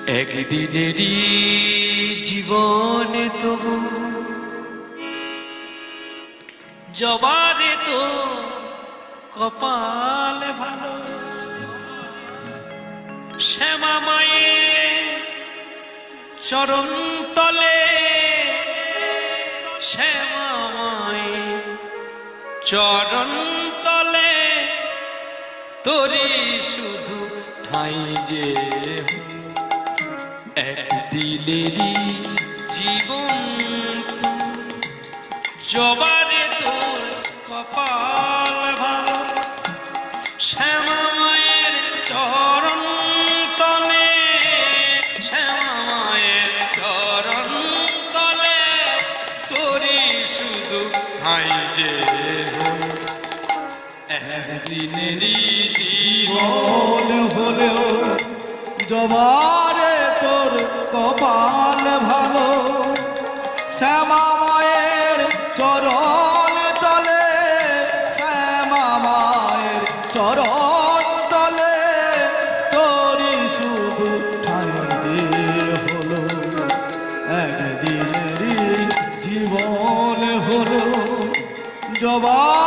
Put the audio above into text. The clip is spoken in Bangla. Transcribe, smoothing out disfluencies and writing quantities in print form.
একদিনেরই জীবনে তবু জবারে তো কপাল ভালো, শ্যামা মায়ের চরণ তলে, শ্যামা মায়ের চরণ তলে তোরি শুধু ঠাই যে একদিনেরই জীবন জবারে তোর কপাল ভালো, শ্যামা মায়ের চরণ তলে, শ্যামা মায়ের চরণ তলে তোরি শুধু ঠাই যে একদিনেরই জীবন হলেও জবারে তোর কপাল ভালো, শ্যামা মায়ের চরণ তলে, শ্যামা মায়ের চরণ তলে তোরই শুধু ঠাই হলো একদিনেরই জীবন হলো জবা